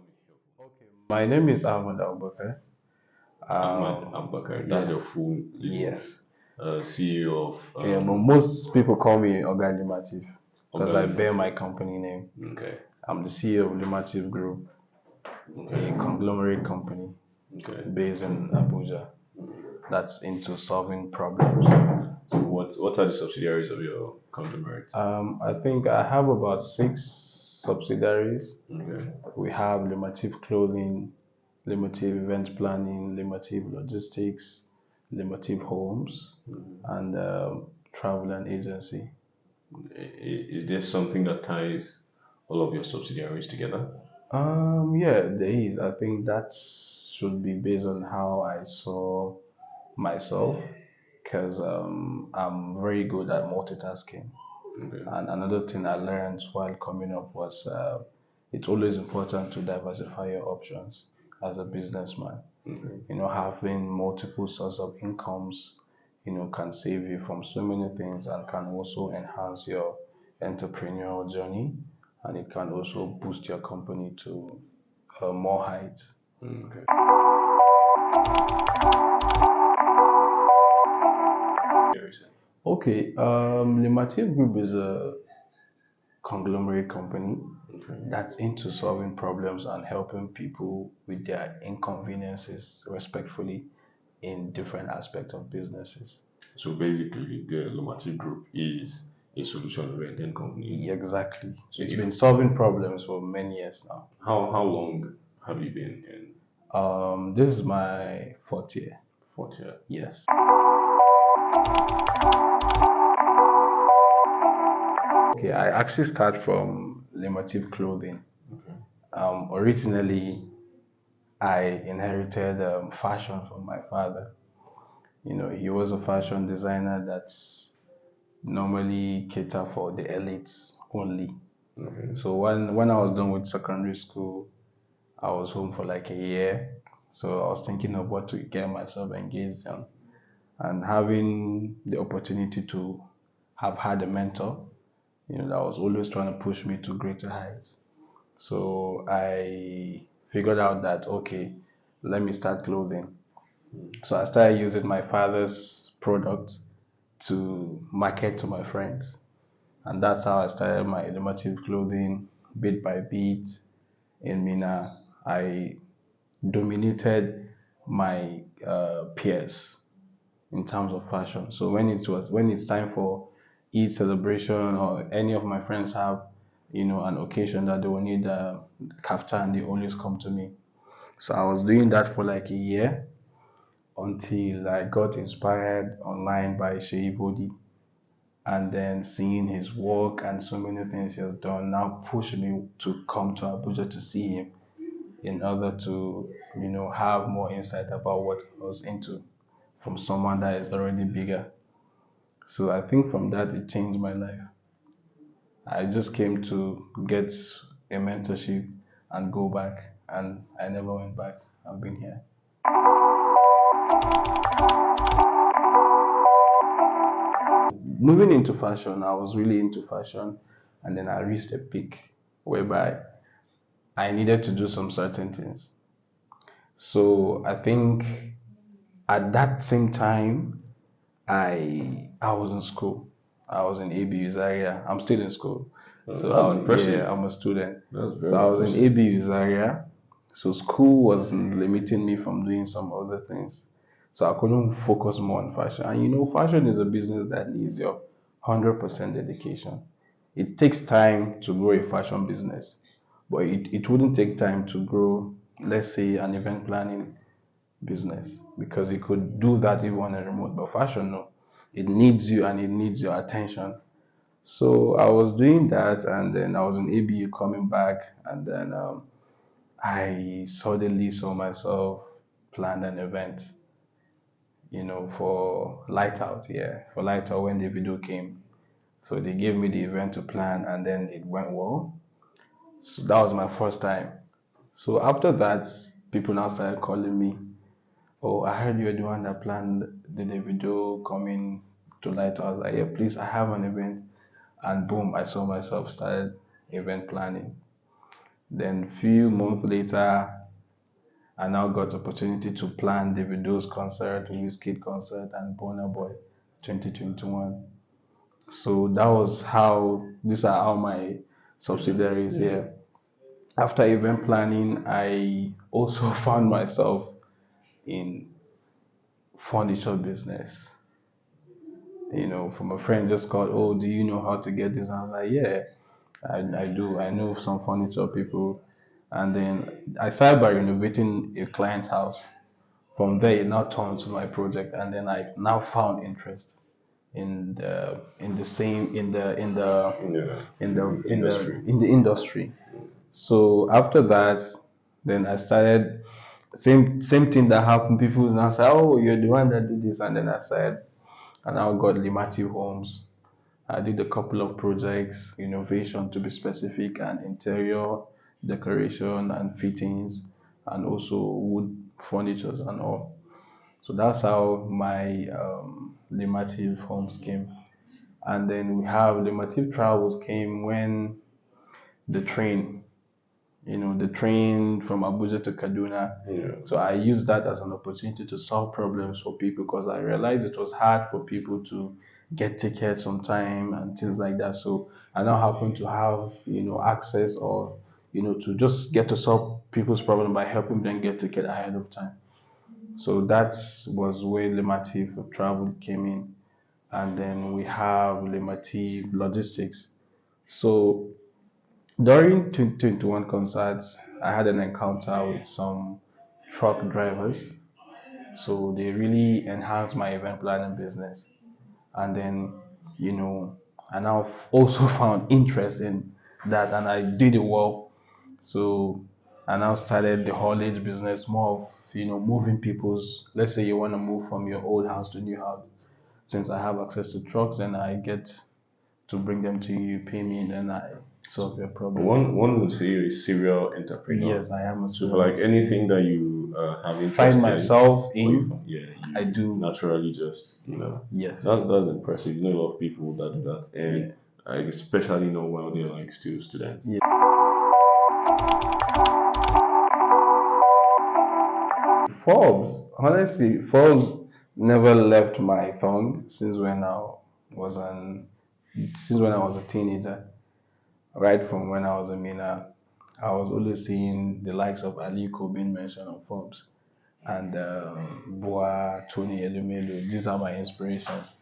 me your full name. Okay, my name is Ahmad Abubakar. Ahmad Abubakar. That's Yeah, your full name. yes. CEO of Yeah, but most people call me Oga Limateef because I bear my Limateef. company name. Okay. I'm the CEO of Limateef Group, a Okay. conglomerate company Okay. based in Abuja that's into solving problems. So what are the subsidiaries of your conglomerate? I think I have about six subsidiaries. Okay. We have Limateef Clothing, Limateef Event Planning, Limateef Logistics, Limateef Homes, and Travel and Agency. Is there something that ties all of your subsidiaries together? Yeah, there is. I think that should be based on how I saw myself, because I'm very good at multitasking. Okay. And another thing I learned while coming up was it's always important to diversify your options as a businessman. Okay. Having multiple sources of incomes, can save you from so many things and can also enhance your entrepreneurial journey, and it can also boost your company to more heights. Okay. Okay, Limateef Group is a conglomerate company Okay. that's into solving problems and helping people with their inconveniences respectfully in different aspects of businesses. So basically, the Limateef Group is a solution-oriented company. Exactly. So It's if been solving problems for many years now. how long have you been in This is my fourth year. fourth year? Yes. Okay, I actually start from Limateef Clothing. Okay. Originally, I inherited fashion from my father. He was a fashion designer that's normally cater for the elites only. Okay. So when I was done with secondary school, I was home for like a year. So I was thinking of what to get myself engaged in, and having the opportunity to have had a mentor, that was always trying to push me to greater heights. So I figured out that okay, let me start clothing. So I started using my father's products to market to my friends. And that's how I started my Limateef Clothing bit by bit in Mina. I dominated my peers in terms of fashion. So when it's time for Eid celebration or any of my friends have an occasion that they will need a kaftan, they always come to me. So I was doing that for like a year until I got inspired online by Shei Vodi, and then seeing his work and so many things he has done now pushed me to come to Abuja to see him in order to have more insight about what I was into from someone that is already bigger. So I think from that it changed my life. I just came to get a mentorship and go back, and I never went back. I've been here. Moving into fashion, I was really into fashion, and then I reached a peak whereby I needed to do some certain things. So I think at that same time, I was in school. I was in ABU Zaria. I'm still in school. So That's impressive. yeah, I'm a student. That's So very I was in impressive. ABU Zaria. So school was limiting me from doing some other things. So I couldn't focus more on fashion. And fashion is a business that needs your 100% dedication. It takes time to grow a fashion business, but it wouldn't take time to grow, let's say, an event planning business, because you could do that even on a remote. But fashion, no, it needs you and it needs your attention. So I was doing that, and then I was in ABU coming back, and then I suddenly saw myself plan an event, for Light Out. Yeah, for Light Out when the video came. So they gave me the event to plan, and then it went well. So that was my first time. So after that, people now started calling me. Oh, I heard you're the one that planned the video coming to Light Out. I was like, yeah, please, I have an event. And boom, I saw myself started event planning. Then few months later, I now got opportunity to plan Davido's concert, Wizkid concert, and Burna Boy 2021. So that was how these are how my subsidiaries here. After event planning, I also found myself in furniture business. From a friend just called, oh, do you know how to get this? And I was like, yeah, I do. I know some furniture people. And then I started by renovating a client's house. From there, it now turned to my project, and then I now found interest Yeah, in the in the industry. in the industry. So after that, then I started same thing that happened. People now say, "Oh, you're the one that did this," and then I said, and I got Limateef Homes. I did a couple of projects, innovation to be specific, and interior decoration and fittings, and also wood furnitures and all. So that's how my Limateef Homes came. And then we have Limateef Travels came when the train the train from Abuja to Kaduna. Yeah. So I used that as an opportunity to solve problems for people because I realized it was hard for people to get tickets on time and things like that. So I now happen to have, access or, to just get to solve people's problem by helping them get ticket ahead of time. So that was where Limateef Travel came in. And then we have Limateef Logistics. So during 2021 concerts, I had an encounter with some truck drivers. So they really enhanced my event planning business. And then, you know, I now also found interest in that and I did it well. So I now started the haulage business more of, moving people's, let's say you want to move from your old house to new house. Since I have access to trucks and I get to bring them to you, pay me, and then I solve your problem. One would say you're a serial entrepreneur. Yes, I am a So for student. like anything that you have Find interest in, myself or in, yeah, I you do. naturally just Yes. that's impressive. You know a lot of people that do that, and Yeah. I especially know while they're like still students. Yeah. Forbes, honestly, Forbes never left my tongue was an since when I was a teenager. Right from when I was a minor, I was always seeing the likes of Aliko being mentioned on Forbes and Boa, Tony Elumelu. These are my inspirations.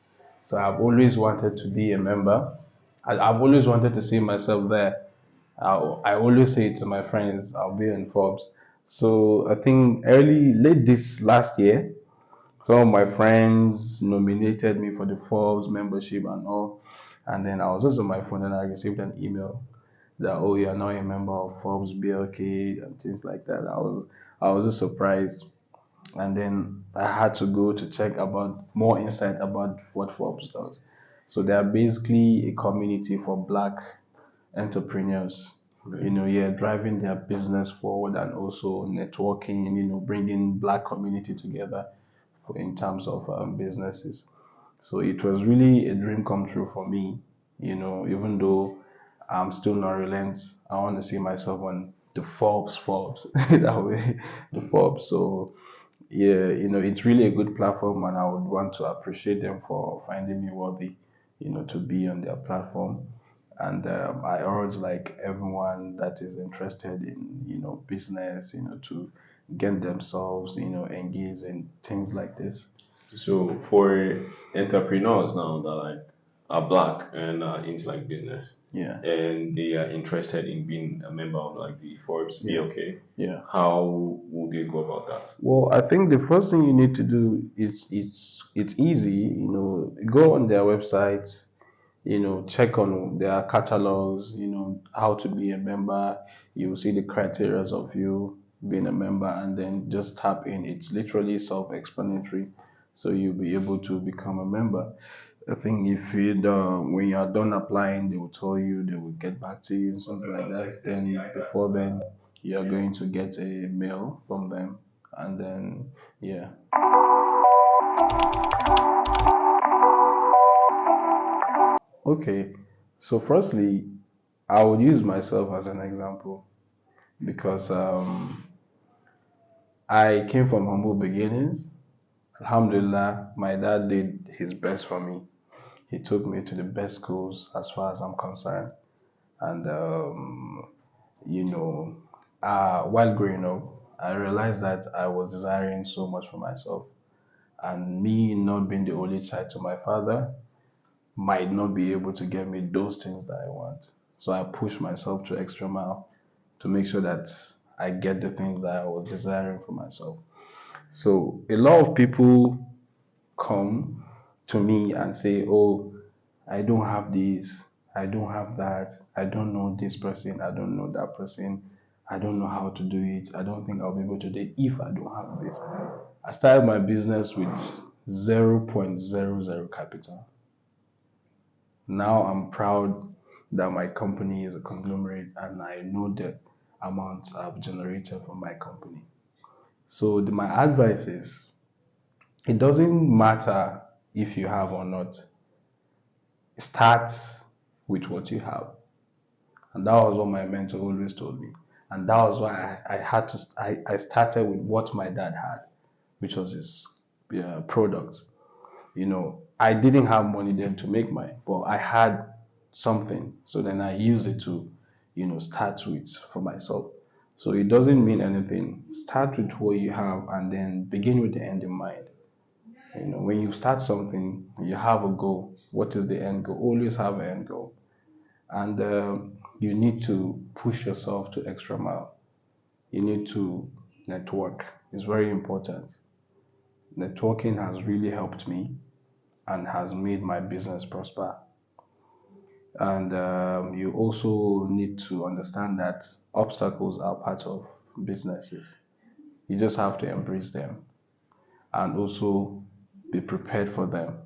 So I've always wanted to be a member. I've always wanted to see myself there. I always say to my friends, I'll be in Forbes. So I think late this last year, some of my friends nominated me for the Forbes membership and all. And then I was just on my phone and I received an email that, oh, you're now a member of Forbes BLK and things like that. I was just surprised. And then I had to go to check about more insight about what Forbes does. So they are basically a community for black entrepreneurs, Okay. yeah, driving their business forward and also networking, bringing black community together in terms of businesses. So it was really a dream come true for me, even though I'm still not relent. I want to see myself on the Forbes, that way, the Forbes. So yeah, it's really a good platform, and I would want to appreciate them for finding me worthy, to be on their platform. And I urge like everyone that is interested in, business, to get themselves, engaged in things like this. So for entrepreneurs now that like are black and are into like business, Yeah, and they are interested in being a member of like the Forbes yeah, BLK, yeah. how would they go about that? Well, I think the first thing you need to do is it's easy, go on their website, check on their catalogs, how to be a member. You will see the criteria of you being a member and then just tap in. It's literally self-explanatory. So you'll be able to become a member. I think if when you are done applying, they will tell you, they will get back to you and something like that. Then before then, you are going to get a mail from them. And then, yeah. Okay. So firstly, I would use myself as an example. because I came from humble beginnings. Alhamdulillah, my dad did his best for me. He took me to the best schools as far as I'm concerned. And, you know, while growing up, I realized that I was desiring so much for myself. And me not being the only child to my father might not be able to get me those things that I want. So I push myself to extra mile to make sure that I get the things that I was desiring for myself. So a lot of people come to me and say, "Oh, I don't have this, I don't have that, I don't know this person, I don't know that person, I don't know how to do it, I don't think I'll be able to do it if I don't have this." I started my business with 0.00 capital. Now I'm proud that my company is a conglomerate and I know the amount I've generated from my company. So my advice is it doesn't matter if you have or not. Start with what you have. And that was what my mentor always told me. And that was why I had to, I started with what my dad had, which was his product. I didn't have money then to make mine, but I had something. So then I used it to, start with for myself. So it doesn't mean anything. Start with what you have and then begin with the end in mind. When you start something, you have a goal. What is the end goal? Always have an end goal. And you need to push yourself to extra mile. You need to network. It's very important. Networking has really helped me and has made my business prosper. And you also need to understand that obstacles are part of businesses. You just have to embrace them and also be prepared for them.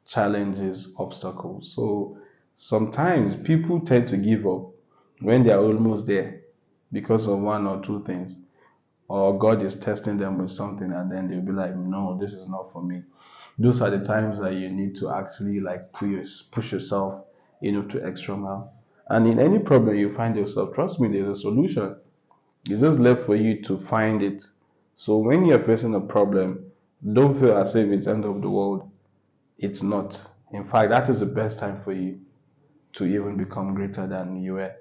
Challenges, obstacles. So sometimes people tend to give up when they are almost there because of one or two things, or God is testing them with something, and then they'll be like, "No, this is not for me." Those are the times that you need to actually like push yourself, to extra mile. And in any problem you find yourself, trust me, there's a solution. It's just left for you to find it. So when you're facing a problem, don't feel as if it's end of the world. It's not. In fact, that is the best time for you to even become greater than you were.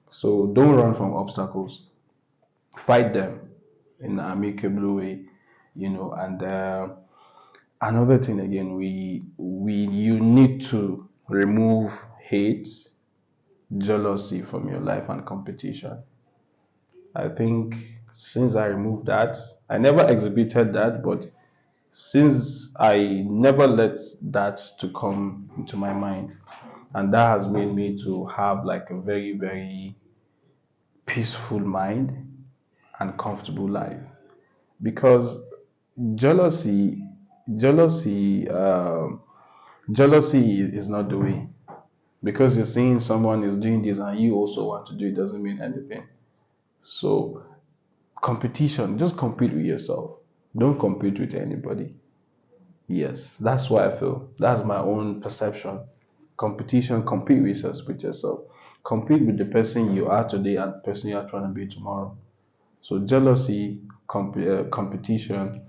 So don't run from obstacles. Fight them in an amicable way, and another thing again, we you need to remove hate, jealousy from your life and competition. I think since I removed that, I never exhibited that, but since I never let that to come into my mind, and that has made me to have like a very, very peaceful mind and comfortable life. Because jealousy, jealousy, jealousy is not the way. Because you're seeing someone is doing this and you also want to do it doesn't mean anything. So competition, just compete with yourself. Don't compete with anybody. Yes, that's what I feel. That's my own perception. Competition, compete with yourself. Compete with the person you are today and the person you are trying to be tomorrow. So jealousy, competition,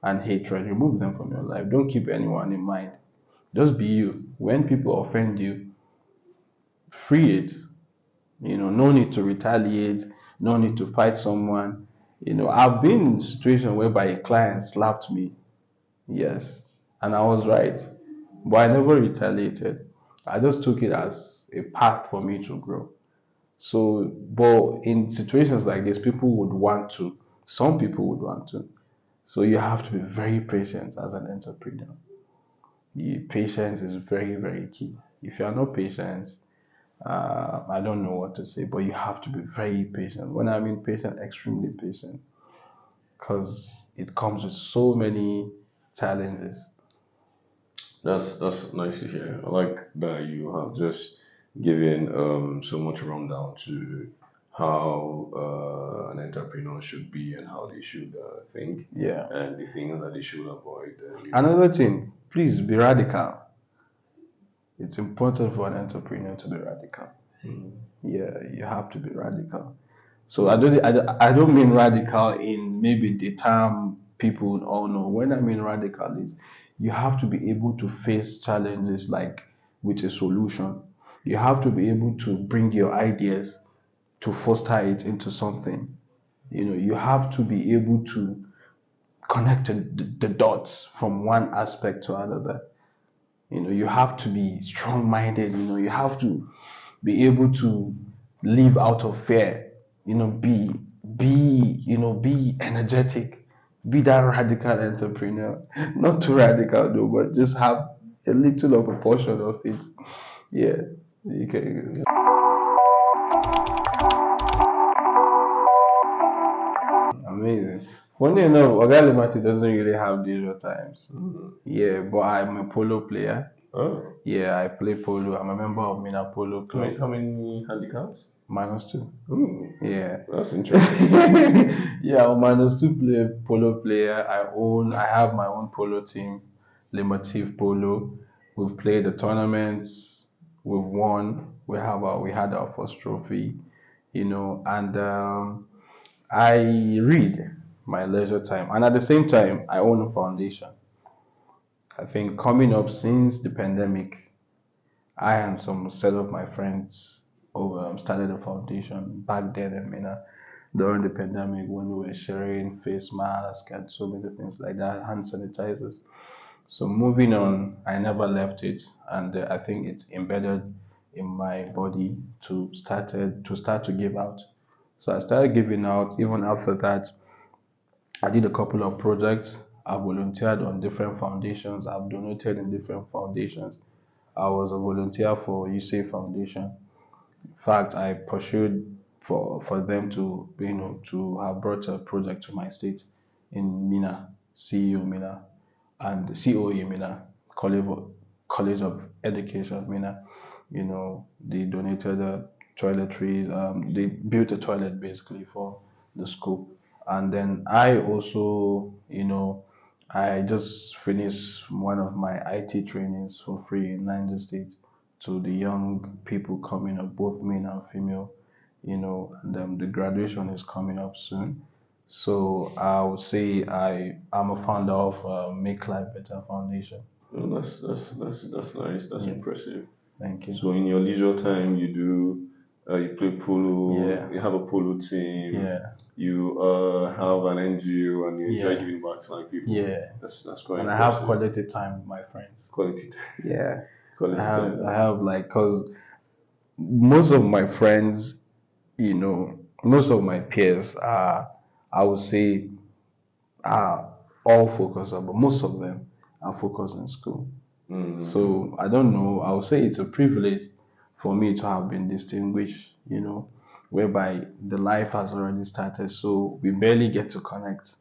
and hatred, remove them from your life. Don't keep anyone in mind. Just be you. When people offend you, free it. No need to retaliate. No need to fight someone. I've been in a situation whereby a client slapped me. Yes, and I was right. But I never retaliated. I just took it as a path for me to grow. So, but in situations like this, people would want to. Some people would want to. So you have to be very patient as an entrepreneur. Patience is very, very key. If you are not patient, I don't know what to say, but you have to be very patient. When I mean patient, extremely patient, because it comes with so many challenges. That's nice to hear. I like that you have just given so much rundown to how an entrepreneur should be and how they should think Yeah. and the things that they should avoid. Another thing, please be radical. It's important for an entrepreneur to be radical. Yeah, you have to be radical. So I don't mean radical in maybe the term people all know. When I mean radical is you have to be able to face challenges like with a solution. You have to be able to bring your ideas to foster it into something. You have to be able to connect the dots from one aspect to another. You have to be strong-minded. You have to be able to live out of fear. Be energetic. Be that radical entrepreneur. Not too radical though, but just have a little of a portion of it. Yeah, you can. Amazing. Funny enough, Oga Limati doesn't really have leisure times. Yeah, but I'm a polo player. Oh, Yeah, I play polo. I'm a member of Mina Polo Club. how many handicaps? -2. Ooh, Yeah. that's interesting. Yeah, I'm a -2 polo player. I have my own polo team, Limateef Polo. We've played the tournaments, we've won. We had our first trophy, and I read my leisure time, and at the same time, I own a foundation. I think coming up since the pandemic, I and some set of my friends started a foundation back then in Mina during the pandemic when we were sharing face masks and so many things like that, hand sanitizers. So moving on, I never left it, and I think it's embedded in my body to start to give out. So I started giving out. Even after that, I did a couple of projects. I volunteered on different foundations. I've donated in different foundations. I was a volunteer for USAE Foundation. In fact, I pursued for them to have brought a project to my state in Mina, CEO Mina, and COE Mina, College of Education Mina. They donated toiletries. They built a toilet basically for the school, and then I also, I just finished one of my IT trainings for free in Niger State to the young people coming up, both male and female. And the graduation is coming up soon. So I would say I'm a founder of Make Life Better Foundation. Oh, that's nice. That's Yes, impressive. thank you. So in your leisure time, you play polo. Yeah, You have a polo team. yeah, You have an NGO, and you enjoy yeah, giving back to like people. yeah. That's quite And I have impressive. quality time with my friends. Quality time. Yeah, I Quality have time. I That's have like, cause most of my friends, most of my peers are, I would say, are all focused on, but most of them are focused in school. mm, So I don't know. I would say it's a privilege for me to have been distinguished, whereby the life has already started. So we barely get to connect.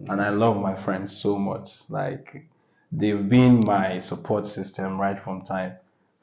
And I love my friends so much. Like they've been my support system right from time.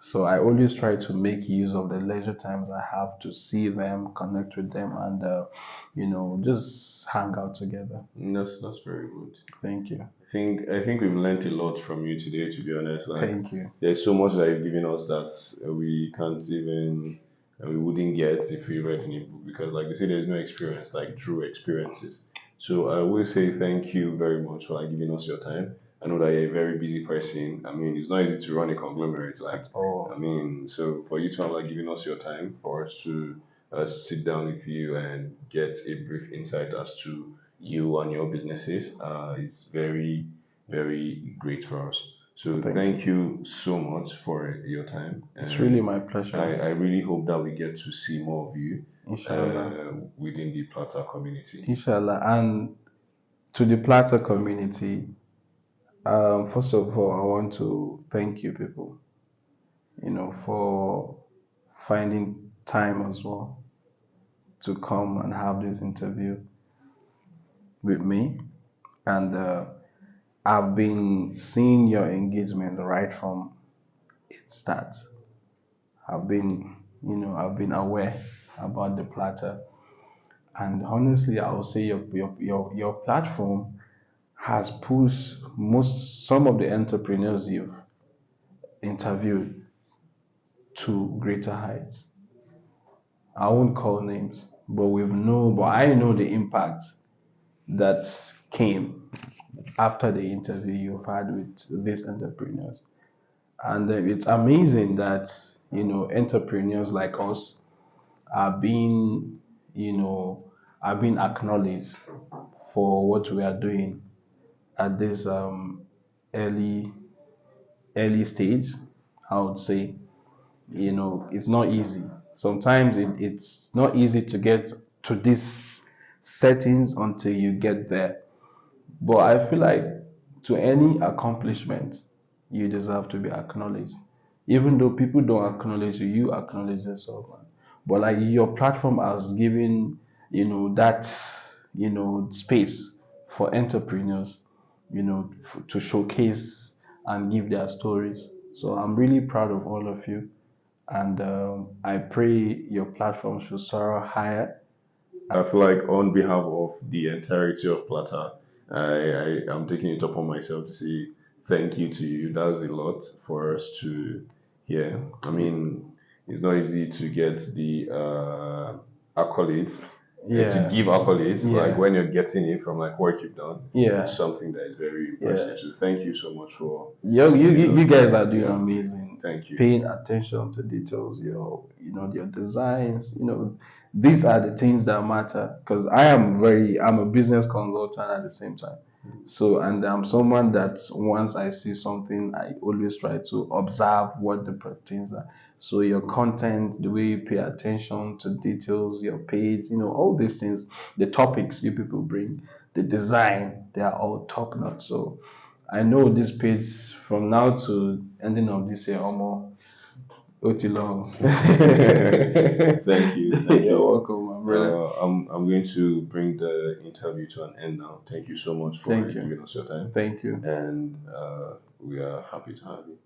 So I always try to make use of the leisure times I have to see them, connect with them, and just hang out together. that's very good. Thank you. I think we've learned a lot from you today. To be honest, like Thank you. there's so much that you've given us that we can't even we wouldn't get if we read in a book because, like you say, there's no experience like true experiences. So I will say thank you very much for like giving us your time. I know that you're a very busy person. I mean, it's not easy to run a conglomerate. Like, At all. I mean, so for you to have like giving us your time for us to sit down with you and get a brief insight as to you and your businesses is very, very great for us. So Thank you. thank you so much for your time, It's really and my I, pleasure. I really hope that we get to see more of you Inshallah. within the Plata community. Inshallah. And to the Platr community, first of all, I want to thank you people, for finding time as well to come and have this interview with me. And I've been seeing your engagement right from its start. I've been aware about the Platr. And honestly, I would say your platform has pushed some of the entrepreneurs you've interviewed to greater heights. I won't call names, but I know the impact that came after the interview you've had with these entrepreneurs. And it's amazing that, entrepreneurs like us are being, you know, are being acknowledged for what we are doing at this early early stage. I would say, it's not easy. Sometimes it's not easy to get to these settings until you get there. But I feel like to any accomplishment, you deserve to be acknowledged. Even though people don't acknowledge you, you acknowledge yourself, man. But like your platform has given, that, space for entrepreneurs, to showcase and give their stories. So I'm really proud of all of you, and I pray your platform should soar higher. I feel like on behalf of the entirety of Plata, I am taking it upon myself to say thank you to you. That's a lot for us to hear. I mean, it's not easy to get the accolades and to Yeah, give accolades like yeah, when you're getting it from like work you've done. It's yeah, something that is very yeah. impressive. So thank you so much for giving You us guys that. are doing Yeah, amazing. thank you. Paying attention to details, your designs. These are the things that matter. Because I'm a business consultant at the same time. So, and I'm someone that once I see something, I always try to observe what the things are. So your content, the way you pay attention to details, your page, all these things, the topics you people bring, the design, they are all top notch. So I know this page from now to ending of this year, almost OT long. Thank you, thank You're you. welcome, my brother. I'm going to bring the interview to an end now. Thank you so much for Thank you. giving us your time, Thank you. and we are happy to have you.